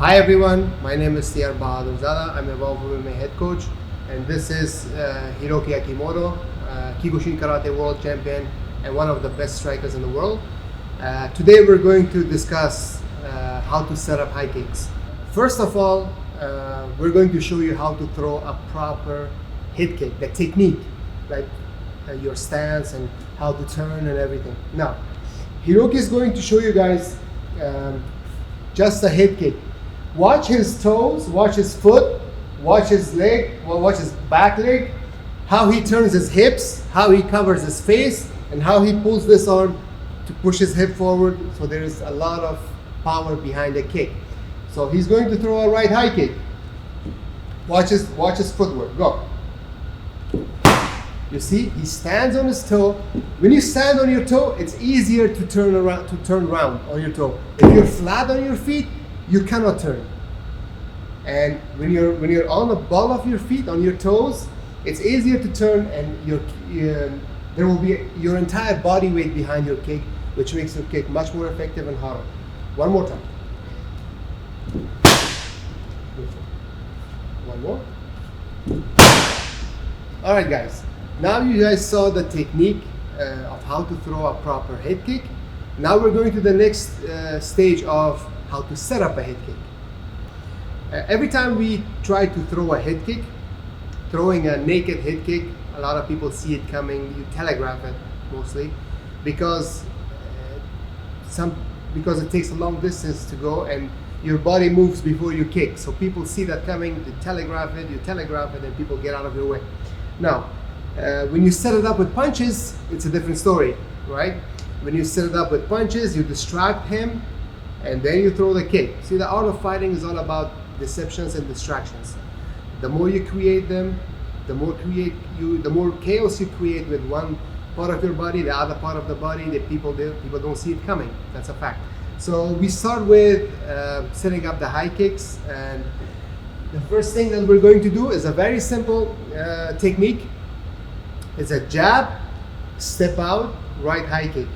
Hi everyone, my name is Siyar Bahadurzada. I'm a MMA head coach, and this is Hiroki Akimoto, Kickboxing Karate World Champion and one of the best strikers in the world. Today we're going to discuss how to set up high kicks. First of all, we're going to show you how to throw a proper head kick, the technique, like your stance and how to turn and everything. Now, Hiroki is going to show you guys just a head kick. Watch his toes, watch his foot, watch his leg, watch his back leg, how he turns his hips, how he covers his face, and how he pulls this arm to push his hip forward. So there is a lot of power behind the kick. So he's going to throw a right high kick. Watch his footwork. Go. You see, he stands on his toe. When you stand on your toe, it's easier to turn around on your toe. If you're flat on your feet, you cannot turn. And when you're on the ball of your feet, on your toes, it's easier to turn, and there will be your entire body weight behind your kick, which makes your kick much more effective and harder. One more time. One more. All right, guys. Now you guys saw the technique of how to throw a proper head kick. Now we're going to the next stage of how to set up a head kick. Every time we try to throw a head kick, throwing a naked head kick, a lot of people see it coming. You telegraph it mostly because it takes a long distance to go, and your body moves before you kick. So people see that coming, you telegraph it, and people get out of your way. Now, when you set it up with punches, it's a different story, right? When you set it up with punches, you distract him, and then you throw the kick. See, the art of fighting is all about deceptions and distractions. The more you create them, the more chaos you create with one part of your body, the other part of the body, that people don't see it coming. That's a fact. So we start with setting up the high kicks, and the first thing that we're going to do is a very simple technique. It's a jab, step out, right high kick.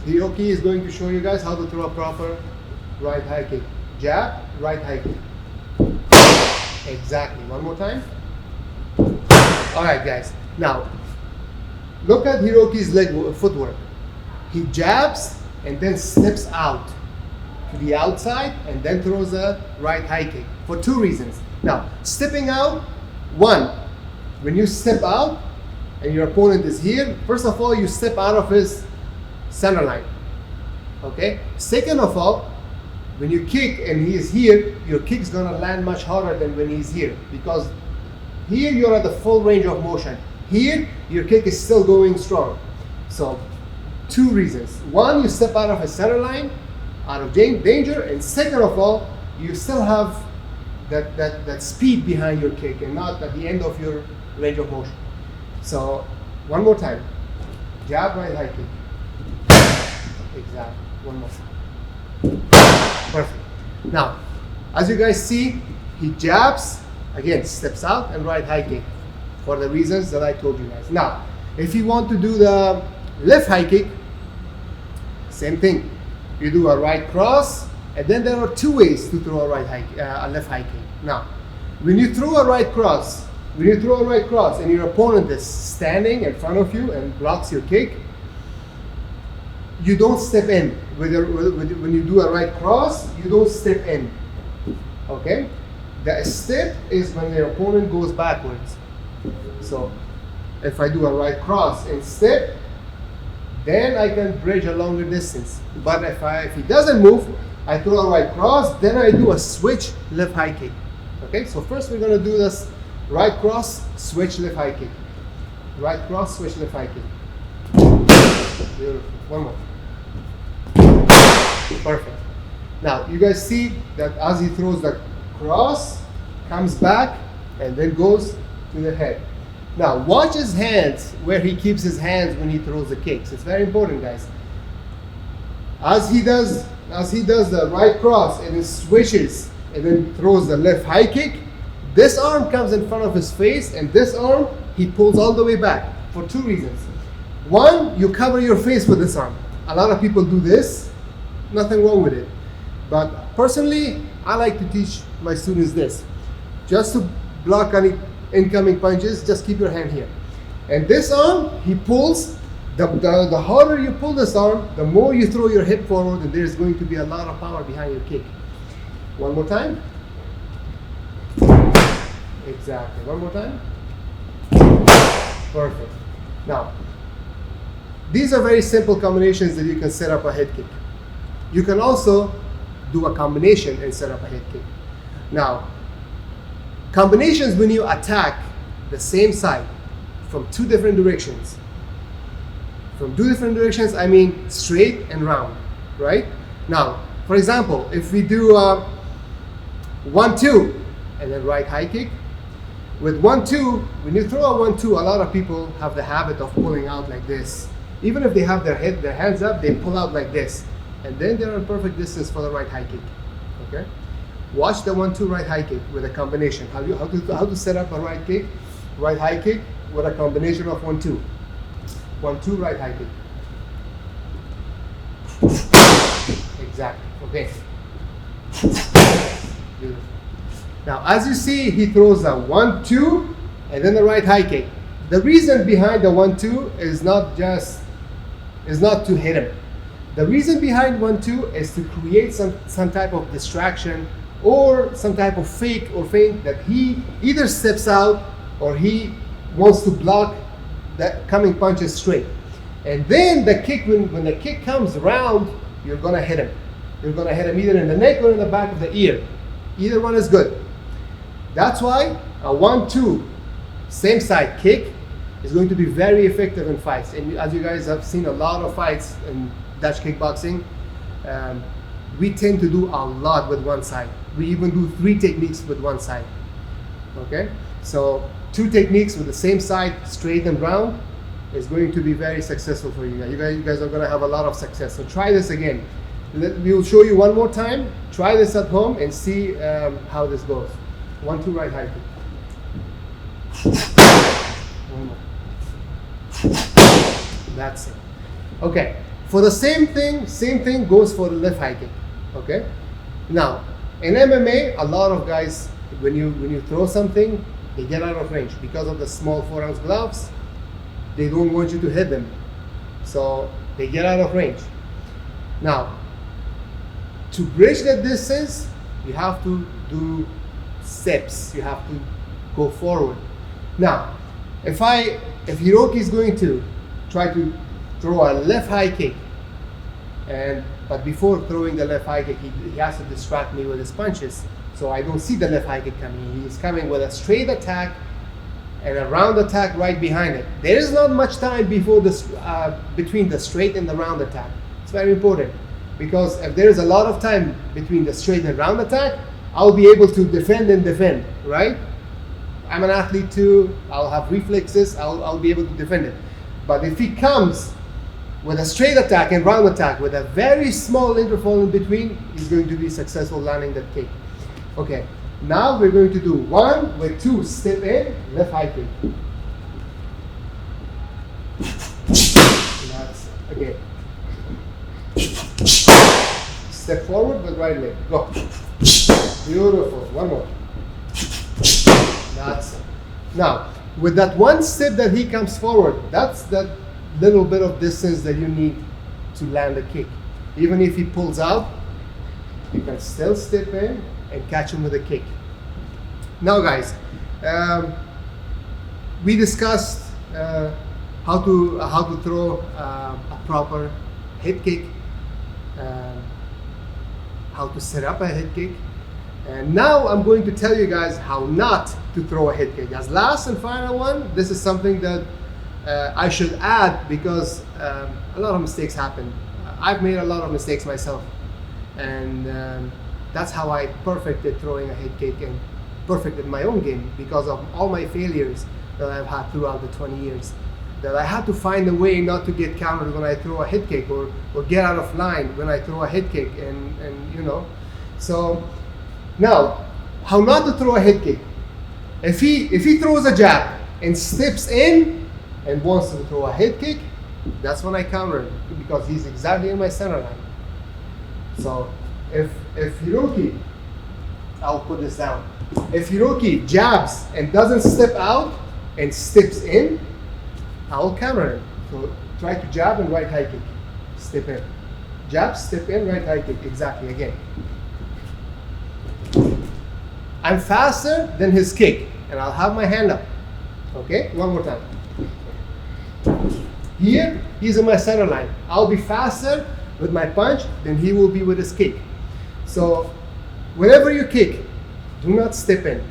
Hiroki is going to show you guys how to throw a proper right high kick. Jab, right high kick. Exactly. One more time. All right, guys. Now, look at Hiroki's footwork. He jabs and then steps out to the outside and then throws a right high kick for two reasons. Now, stepping out, one, when you step out and your opponent is here, first of all, you step out of his center line. Okay? Second of all, when you kick and he is here, your kick's gonna land much harder than when he's here, because here you're at the full range of motion. Here, your kick is still going strong. So, two reasons. One, you step out of a center line, out of danger, and second of all, you still have that speed behind your kick and not at the end of your range of motion. So, one more time. Jab, right high kick. Exactly. One more time. Perfect. Now, as you guys see, he jabs, again, steps out, and right high kick for the reasons that I told you guys. Now, if you want to do the left high kick, same thing. You do a right cross, and then there are two ways to throw a left high kick. Now, when you throw a right cross, and your opponent is standing in front of you and blocks your kick, you don't step in. When you do a right cross, you don't step in. Okay? The step is when your opponent goes backwards. So, if I do a right cross and step, then I can bridge a longer distance. But if he doesn't move, I throw a right cross, then I do a switch left high kick. Okay? So first we're gonna do this right cross, switch left high kick. Right cross, switch left high kick. Beautiful. One more. Perfect. Now, you guys see that as he throws the cross, comes back, and then goes to the head. Now, watch his hands, where he keeps his hands when he throws the kicks. It's very important, guys. As he does the right cross and he switches and then throws the left high kick, this arm comes in front of his face, and this arm he pulls all the way back for two reasons. One, you cover your face with this arm. A lot of people do this, nothing wrong with it. But personally, I like to teach my students this. Just to block any incoming punches, just keep your hand here. And this arm, he pulls. The harder you pull this arm, the more you throw your hip forward, and there's going to be a lot of power behind your kick. One more time. Exactly. One more time. Perfect. Now, these are very simple combinations that you can set up a head kick. You can also do a combination and set up a head kick. Now, combinations when you attack the same side from two different directions. From two different directions, I mean straight and round, right? Now, for example, if we do 1-2 and then right high kick, with 1-2, when you throw a 1-2, a lot of people have the habit of pulling out like this. Even if they have their hands up, they pull out like this. And then they're in perfect distance for the right high kick, okay? Watch the 1-2 right high kick with a combination. How to set up a right high kick with a combination of 1-2. 1-2 right high kick. Exactly, okay. Beautiful. Now, as you see, he throws a 1-2 and then the right high kick. The reason behind the 1-2 is not to hit him. The reason behind 1-2 is to create some type of distraction or some type of fake or feint that he either steps out or he wants to block that coming punches straight. And then the kick, when the kick comes around, you're gonna hit him. You're gonna hit him either in the neck or in the back of the ear. Either one is good. That's why a 1-2 same side kick is going to be very effective in fights. And as you guys have seen a lot of fights in Dutch kickboxing, we tend to do a lot with one side. We even do 3 techniques with one side. Okay, so 2 techniques with the same side, straight and round, is going to be very successful for you guys. You guys are going to have a lot of success. So try this again. We will show you one more time. Try this at home and see how this goes. 1-2 right high kick. One more. That's it. Okay. For the same thing goes for the left high kick. Okay. Now, in MMA, a lot of guys, when you throw something, they get out of range because of the small 4-ounce gloves. They don't want you to hit them, so they get out of range. Now, to bridge that distance, you have to do steps. You have to go forward. Now, if Hiroki is going to try to throw a left high kick, but before throwing the left high kick, he has to distract me with his punches, so I don't see the left high kick coming. He's coming with a straight attack and a round attack right behind it. There is not much time before this between the straight and the round attack. It's very important, because if there is a lot of time between the straight and round attack, I'll be able to defend, right? I'm an athlete too. I'll have reflexes. I'll be able to defend it. But if he comes with a straight attack and round attack with a very small interval in between, he's going to be successful landing that kick. Okay, now we're going to do 1 with 2, step in, left high kick. That's again. Step forward with right leg. Go. Beautiful. One more. That's it. Now, with that one step that he comes forward, that's that little bit of distance that you need to land a kick. Even if he pulls out, you can still step in and catch him with a kick. Now, guys, we discussed how to throw a proper head kick, how to set up a head kick, and now I'm going to tell you guys how not to throw a head kick. As last and final one, this is something that I should add, because a lot of mistakes happen. I've made a lot of mistakes myself, and that's how I perfected throwing a head kick and perfected my own game, because of all my failures that I've had throughout the 20 years. That I had to find a way not to get countered when I throw a head kick, or get out of line when I throw a head kick, and you know. So now, how not to throw a head kick. If he throws a jab and steps in and wants to throw a head kick, that's when I counter him, because he's exactly in my center line. So if Hiroki I'll put this down. If Hiroki jabs and doesn't step out and steps in, I'll counter him. So try to jab and right high kick. Step in. Jab, step in, right high kick. Exactly, again. I'm faster than his kick, and I'll have my hand up. Okay, one more time. Here, he's in my center line. I'll be faster with my punch than he will be with his kick. So, whenever you kick, do not step in.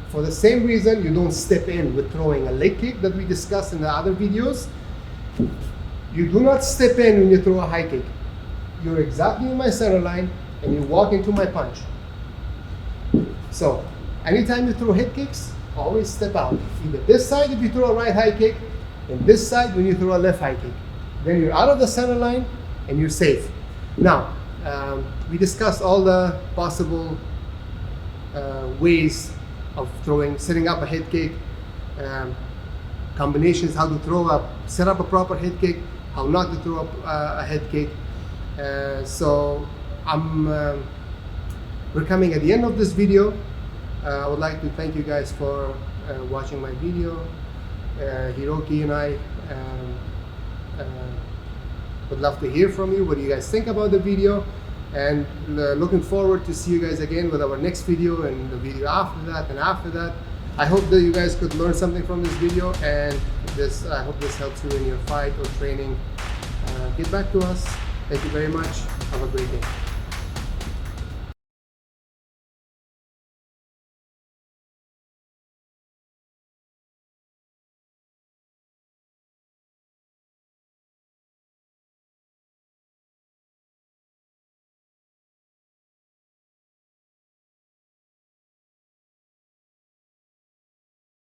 For the same reason you don't step in with throwing a leg kick that we discussed in the other videos. You do not step in when you throw a high kick. You're exactly in my center line and you walk into my punch. So, anytime you throw head kicks, always step out. Either this side if you throw a right high kick, and this side when you throw a left high kick. Then you're out of the center line and you're safe. Now, we discussed all the possible ways of throwing, setting up a head kick, combinations, how to set up a proper head kick, how not to throw up a head kick. So we're coming at the end of this video. I would like to thank you guys for watching my video. Hiroki and I would love to hear from you. What do you guys think about the video? And looking forward to see you guys again with our next video and the video after that and after that. I hope that you guys could learn something from this video, and I hope this helps you in your fight or training. Get back to us. Thank you very much. Have a great day.